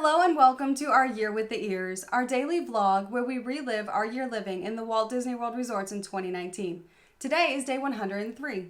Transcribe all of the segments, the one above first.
Hello and welcome to our Year with the Ears, our daily vlog where we relive our year living in the Walt Disney World resorts in 2019. Today is day 103.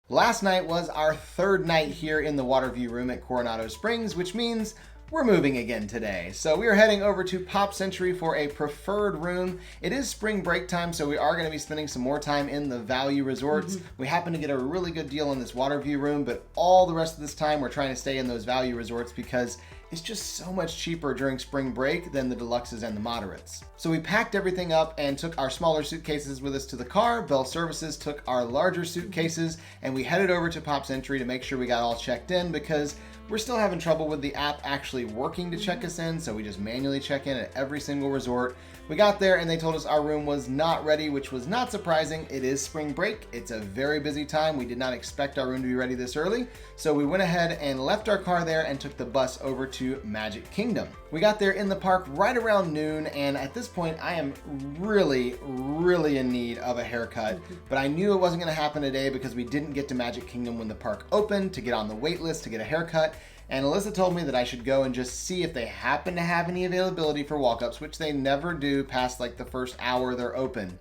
Last night was our third night here in the Waterview room at Coronado Springs, which means we're moving again today. So we are heading over to Pop Century for a preferred room. It is spring break time, so we are going to be spending some more time in the value resorts. We happen to get a really good deal on this Waterview room, but all the rest of this time we're trying to stay in those value resorts because it's just so much cheaper during spring break than the deluxes and the moderates. So we packed everything up and took our smaller suitcases with us to the car. Bell Services took our larger suitcases and we headed over to Pop Century to make sure we got all checked in because we're still having trouble with the app actually working to check us in, so we just manually check in at every single resort. We got there and they told us our room was not ready, which was not surprising. It is spring break. It's a very busy time. We did not expect our room to be ready this early, so we went ahead and left our car there and took the bus over to Magic Kingdom. We got there in the park right around noon, and at this point I am really in need of a haircut, but I knew it wasn't going to happen today because we didn't get to Magic Kingdom when the park opened to get on the wait list to get a haircut. And Alyssa told me that I should go and just see if they happen to have any availability for walk-ups, which they never do past like the first hour they're open.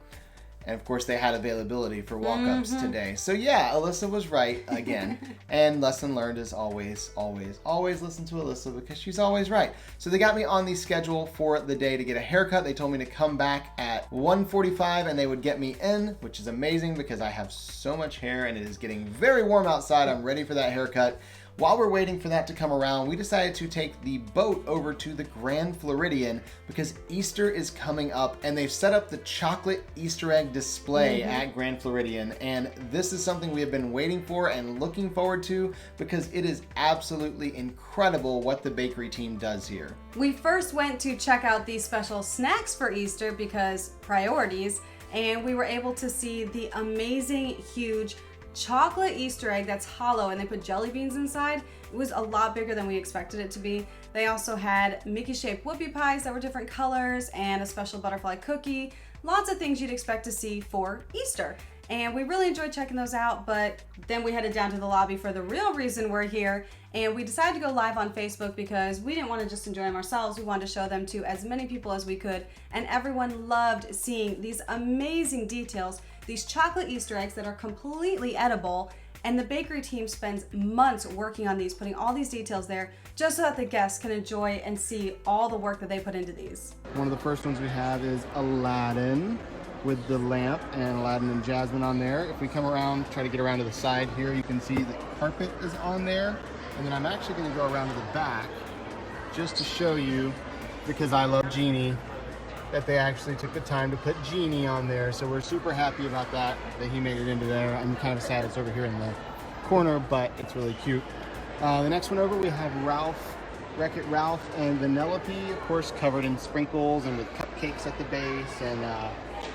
And of course they had availability for walk-ups today. So yeah, Alyssa was right again. And lesson learned is always listen to Alyssa because she's always right. So they got me on the schedule for the day to get a haircut. They told me to come back at 1:45 and they would get me in, which is amazing because I have so much hair and it is getting very warm outside. I'm ready for that haircut. While we're waiting for that to come around, we decided to take the boat over to the Grand Floridian because Easter is coming up and they've set up the chocolate Easter egg display at Grand Floridian. And this is something we have been waiting for and looking forward to because it is absolutely incredible what the bakery team does here. We first went to check out these special snacks for Easter because priorities, and we were able to see the amazing, huge chocolate Easter egg that's hollow and they put jelly beans inside. It was a lot bigger than we expected it to be. They also had Mickey shaped whoopie pies that were different colors and a special butterfly cookie. Lots of things you'd expect to see for Easter. And we really enjoyed checking those out, but then we headed down to the lobby for the real reason we're here. And we decided to go live on Facebook because we didn't want to just enjoy them ourselves. We wanted to show them to as many people as we could. And everyone loved seeing these amazing details, these chocolate Easter eggs that are completely edible. And the bakery team spends months working on these, putting all these details there just so that the guests can enjoy and see all the work that they put into these. One of the first ones we have is Aladdin with the lamp and Aladdin and Jasmine on there. If we come around, try to get around to the side here, you can see the carpet is on there. And then I'm actually going to go around to the back just to show you, because I love Genie, that they actually took the time to put Genie on there. So we're super happy about that he made it into there. I'm kind of sad it's over here in the corner, but it's really cute. The next one over, we have Ralph, Wreck-It Ralph and Vanellope, of course, covered in sprinkles and with cupcakes at the base. And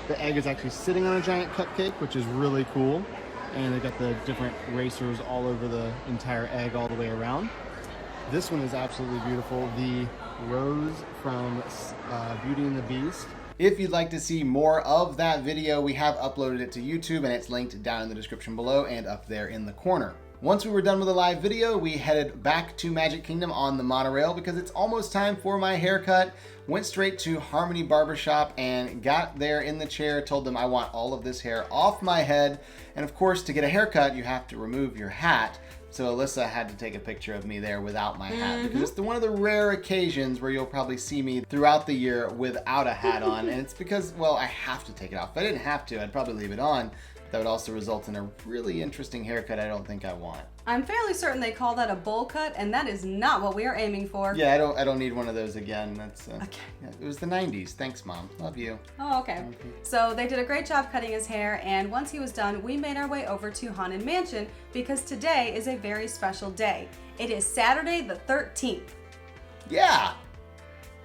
the egg is actually sitting on a giant cupcake, which is really cool. And they got the different racers all over the entire egg all the way around. This one is absolutely beautiful. The rose from Beauty and the Beast. If you'd like to see more of that video, we have uploaded it to YouTube and it's linked down in the description below and up there in the corner. Once we were done with the live video, we headed back to Magic Kingdom on the monorail because it's almost time for my haircut. Went straight to Harmony Barbershop and got there in the chair, told them I want all of this hair off my head. And of course, to get a haircut, you have to remove your hat. So Alyssa had to take a picture of me there without my hat because it's one of the rare occasions where you'll probably see me throughout the year without a hat on. And it's because, well, I have to take it off. If I didn't have to, I'd probably leave it on. That would also result in a really interesting haircut I don't think I want. I'm fairly certain they call that a bowl cut, and that is not what we are aiming for. Yeah, I don't need one of those again. That's okay. Yeah, it was the 90s. Thanks, Mom. Love you. Oh, okay. So they did a great job cutting his hair, and once he was done, we made our way over to Haunted Mansion because today is a very special day. It is Saturday the 13th. Yeah.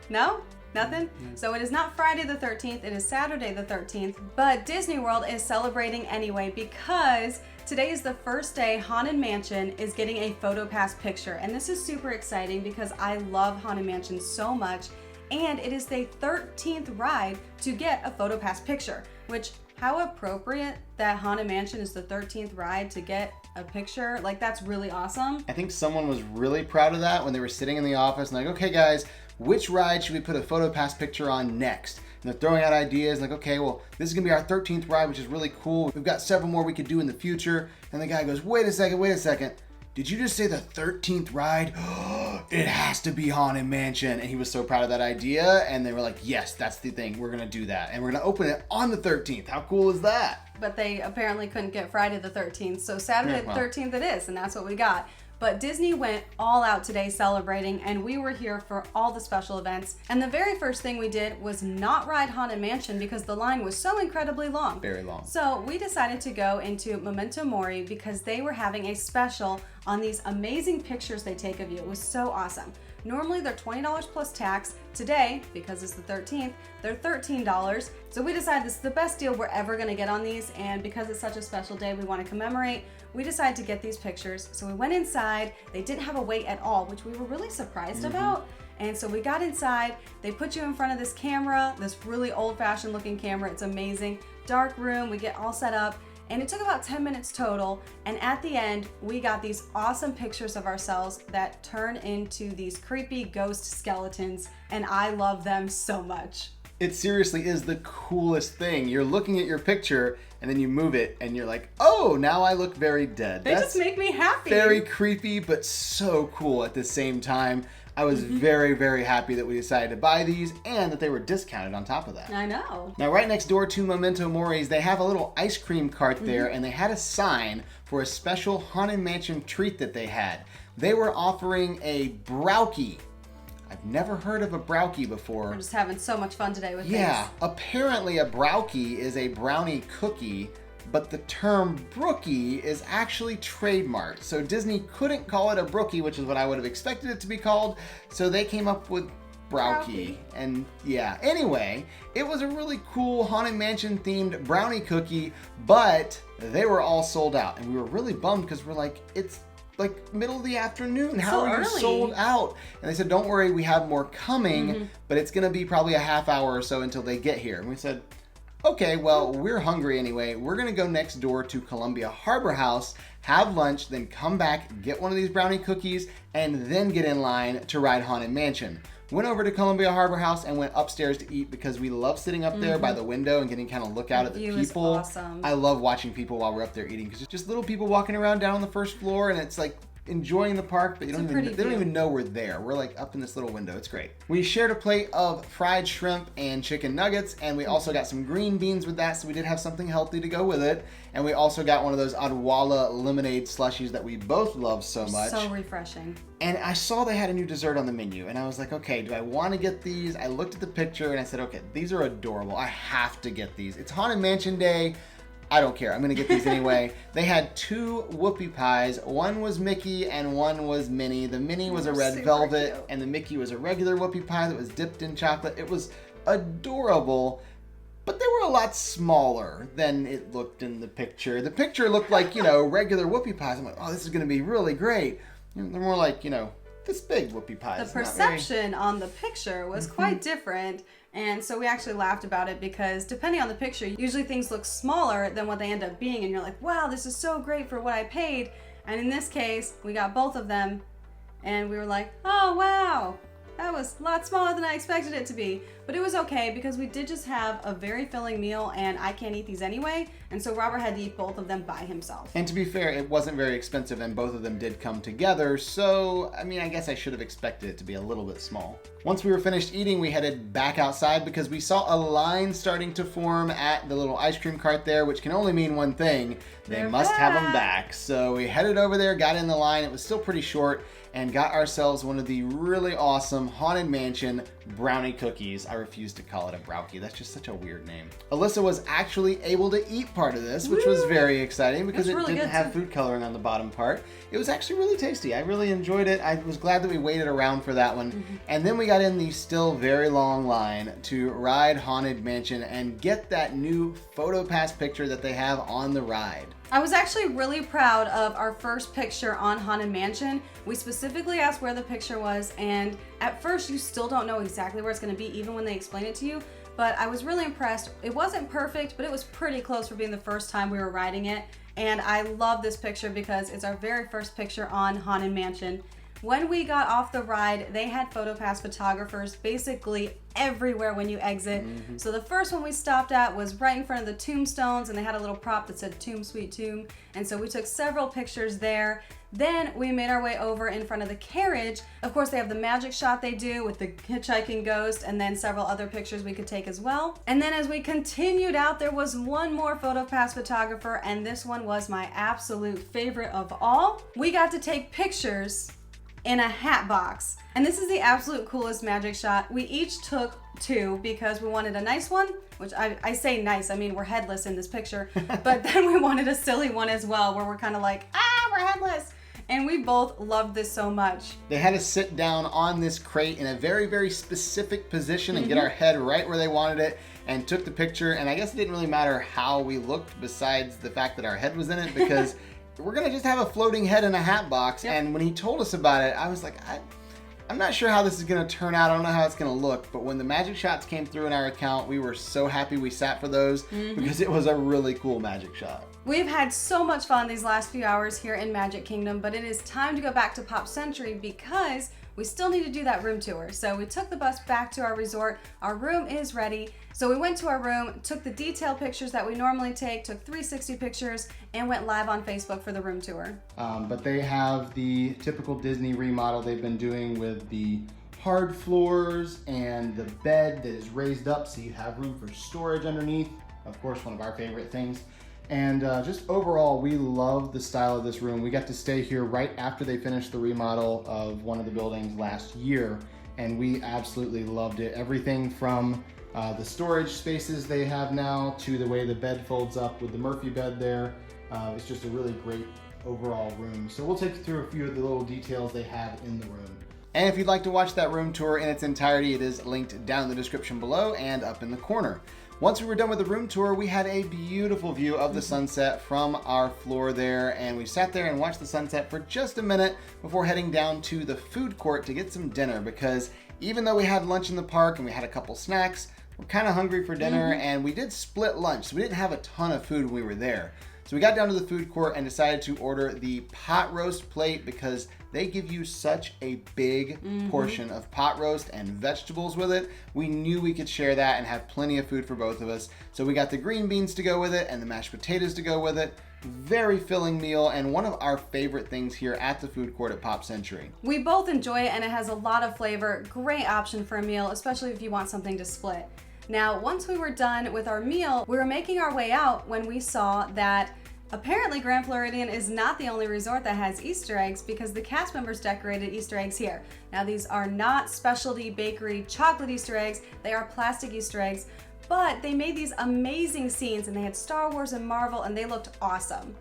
No? Nothing? So it is not Friday the 13th, it is Saturday the 13th, but Disney World is celebrating anyway because today is the first day Haunted Mansion is getting a PhotoPass picture. And this is super exciting because I love Haunted Mansion so much. and it is the 13th ride to get a PhotoPass picture, which how appropriate that Haunted Mansion is the 13th ride to get a picture. Like, that's really awesome. I think someone was really proud of that when they were sitting in the office and like, okay guys, which ride should we put a PhotoPass picture on next? And they're throwing out ideas like, okay, well, this is gonna be our 13th ride, which is really cool. We've got several more we could do in the future. And the guy goes, wait a second. Did you just say the 13th ride? It has to be Haunted Mansion. And he was so proud of that idea. And they were like, yes, that's the thing. We're going to do that. And we're going to open it on the 13th. How cool is that? But they apparently couldn't get Friday the 13th. So Saturday the 13th it is. And that's what we got. But Disney went all out today celebrating, and we were here for all the special events. And the very first thing we did was not ride Haunted Mansion because the line was so incredibly long. Very long. So we decided to go into Memento Mori because they were having a special on these amazing pictures they take of you. It was so awesome. Normally they're $20 plus tax. Today, because it's the 13th, they're $13. So we decided this is the best deal we're ever gonna get on these, and because it's such a special day we want to commemorate, we decided to get these pictures. So we went inside. They didn't have a wait at all, which we were really surprised about. And so we got inside. They put you in front of this camera, this really old-fashioned looking camera. It's amazing. Dark room. We get all set up. And it took about 10 minutes total. And at the end, we got these awesome pictures of ourselves that turn into these creepy ghost skeletons. And I love them so much. It seriously is the coolest thing. You're looking at your picture and then you move it and you're like, oh, now I look very dead. They just make me happy. Very creepy, but so cool at the same time. I was very, very happy that we decided to buy these and that they were discounted on top of that. I know. Now, right next door to Memento Mori's, they have a little ice cream cart there, and they had a sign for a special Haunted Mansion treat that they had. They were offering a browkie. I've never heard of a browkie before. We're just having so much fun today with Yeah, apparently a browkie is a brownie cookie, but the term brookie is actually trademarked. So Disney couldn't call it a brookie, which is what I would have expected it to be called. So they came up with browkie. And yeah, anyway, it was a really cool Haunted Mansion themed brownie cookie, but they were all sold out. And we were really bummed because we're like, it's like middle of the afternoon. How are you sold out? And they said, don't worry, we have more coming, but it's gonna be probably a half hour or so until they get here. And we said, okay, well, we're hungry anyway. We're gonna go next door to Columbia Harbor House, have lunch, then come back, get one of these brownie cookies, and then get in line to ride Haunted Mansion. Went over to Columbia Harbor House and went upstairs to eat because we love sitting up there by the window and getting kind of look out at the view people. is awesome. I love watching people while we're up there eating because it's just little people walking around down on the first floor, and it's like enjoying the park, but they don't even know we're there. We're like up in this little window. It's great. We shared a plate of fried shrimp and chicken nuggets, and we also got some green beans with that, so we did have something healthy to go with it. And we also got one of those Odwalla lemonade slushies that we both love so much. So refreshing. And I saw they had a new dessert on the menu, and I was like, okay, do I want to get these? I looked at the picture and I said, okay, these are adorable. I have to get these. It's Haunted Mansion Day. I don't care. I'm going to get these anyway. They had 2 whoopie pies. One was Mickey and one was Minnie. The Minnie was a red velvet, cute. and the Mickey was a regular whoopie pie that was dipped in chocolate. It was adorable, but they were a lot smaller than it looked in the picture. The picture looked like, regular whoopie pies. I'm like, oh, this is going to be really great. They're more like, this big whoopie pies. The perception on the picture was quite different. And so we actually laughed about it because depending on the picture, usually things look smaller than what they end up being. And you're like, wow, this is so great for what I paid. And in this case, we got both of them. And we were like, oh, wow, that was a lot smaller than I expected it to be. But it was okay because we did just have a very filling meal and I can't eat these anyway. And so Robert had to eat both of them by himself. And to be fair, it wasn't very expensive and both of them did come together. So, I guess I should have expected it to be a little bit small. Once we were finished eating, we headed back outside because we saw a line starting to form at the little ice cream cart there, which can only mean one thing. They must have them back. So we headed over there, got in the line. It was still pretty short, and got ourselves one of the really awesome Haunted Mansion brownie cookies. I refuse to call it a browkie. That's just such a weird name. Alyssa was actually able to eat part of this, which was very exciting because it didn't have food coloring on the bottom part. It was actually really tasty. I really enjoyed it. I was glad that we waited around for that one. And then we got in the still very long line to ride Haunted Mansion and get that new PhotoPass picture that they have on the ride. I was actually really proud of our first picture on Haunted Mansion. We specifically asked where the picture was, and at first you still don't know exactly exactly where it's going to be even when they explain it to you. But I was really impressed. It wasn't perfect, but it was pretty close for being the first time we were riding it. And I love this picture because it's our very first picture on Haunted Mansion. When we got off the ride, they had PhotoPass photographers basically everywhere when you exit. So the first one we stopped at was right in front of the tombstones, and they had a little prop that said "Tomb Sweet Tomb," and so we took several pictures there. Then we made our way over in front of the carriage. Of course, they have the magic shot they do with the hitchhiking ghost, and then several other pictures we could take as well. And then as we continued out, there was one more PhotoPass photographer, and this one was my absolute favorite of all. We got to take pictures in a hat box. And this is the absolute coolest magic shot. We each took 2 because we wanted a nice one, which I say nice, I mean we're headless in this picture, but then we wanted a silly one as well where we're kind of like, we're headless. And we both loved this so much. They had us sit down on this crate in a very, very specific position and get our head right where they wanted it, and took the picture. And I guess it didn't really matter how we looked besides the fact that our head was in it, because we're gonna just have a floating head in a hat box. And when he told us about it, I was like, I'm not sure how this is gonna turn out. I don't know how it's gonna look. But when the magic shots came through in our account, we were so happy we sat for those because it was a really cool magic shot. We've had so much fun these last few hours here in Magic Kingdom, but it is time to go back to Pop Century because we still need to do that room tour. So we took the bus back to our resort. Our room is ready. So we went to our room, took the detail pictures that we normally take, took 360 pictures, and went live on Facebook for the room tour. But they have the typical Disney remodel they've been doing with the hard floors and the bed that is raised up so you have room for storage underneath. Of course, one of our favorite things. And just overall, we love the style of this room. We got to stay here right after they finished the remodel of one of the buildings last year, and we absolutely loved it. Everything from the storage spaces they have now to the way the bed folds up with the Murphy bed there. It's just a really great overall room. So we'll take you through a few of the little details they have in the room. And if you'd like to watch that room tour in its entirety, it is linked down in the description below and up in the corner. Once we were done with the room tour, we had a beautiful view of the sunset from our floor there, and we sat there and watched the sunset for just a minute before heading down to the food court to get some dinner, because even though we had lunch in the park and we had a couple snacks, we're kind of hungry for dinner, and we did split lunch, so we didn't have a ton of food when we were there. So we got down to the food court and decided to order the pot roast plate because they give you such a big portion of pot roast and vegetables with it. We knew we could share that and have plenty of food for both of us. So we got the green beans to go with it and the mashed potatoes to go with it. Very filling meal and one of our favorite things here at the food court at Pop Century. We both enjoy it and it has a lot of flavor. Great option for a meal, especially if you want something to split. Now, once we were done with our meal, we were making our way out when we saw that apparently Grand Floridian is not the only resort that has Easter eggs, because the cast members decorated Easter eggs here. Now, these are not specialty bakery chocolate Easter eggs, they are plastic Easter eggs, but they made these amazing scenes and they had Star Wars and Marvel and they looked awesome.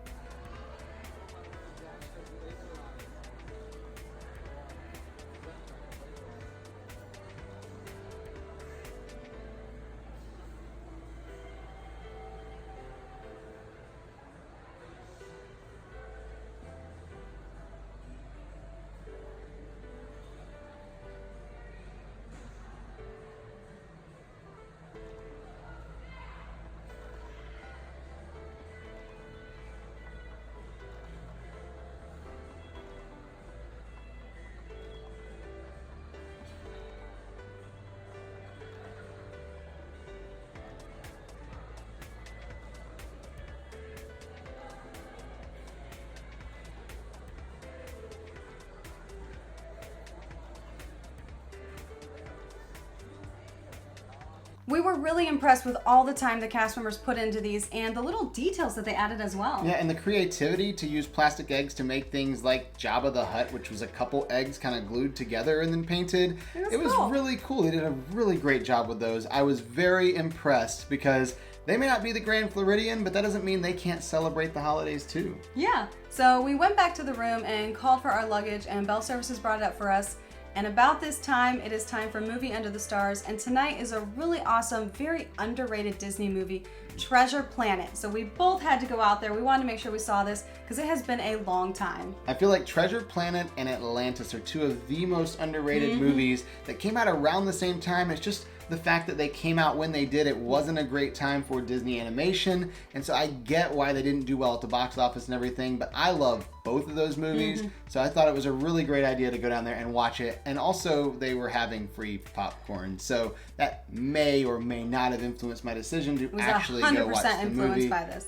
We were really impressed with all the time the cast members put into these and the little details that they added as well. Yeah, and the creativity to use plastic eggs to make things like Jabba the Hutt, which was a couple eggs kind of glued together and then painted. It was cool. Really cool. They did a really great job with those. I was very impressed because they may not be the Grand Floridian, but that doesn't mean they can't celebrate the holidays too. Yeah, so we went back to the room and called for our luggage and Bell Services brought it up for us. And about this time, it is time for Movie Under the Stars. And tonight is a really awesome, very underrated Disney movie, Treasure Planet. So we both had to go out there. We wanted to make sure we saw this because it has been a long time. I feel like Treasure Planet and Atlantis are two of the most underrated movies that came out around the same time. It's just the fact that they came out when they did, it wasn't a great time for Disney animation, and so I get why they didn't do well at the box office and everything, but I love both of those movies, so I thought it was a really great idea to go down there and watch it, and also they were having free popcorn, so that may or may not have influenced my decision to actually go watch the movie. 100% influenced by this.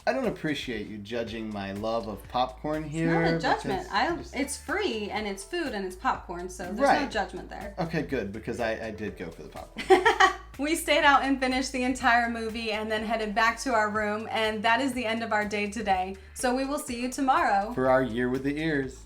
I don't appreciate you judging my love of popcorn here. It's not a judgment. It's free and it's food and it's popcorn, so there's no judgment there. Okay, good, because I did go for the popcorn. We stayed out and finished the entire movie and then headed back to our room, and that is the end of our day today. So we will see you tomorrow for our Year with the Ears.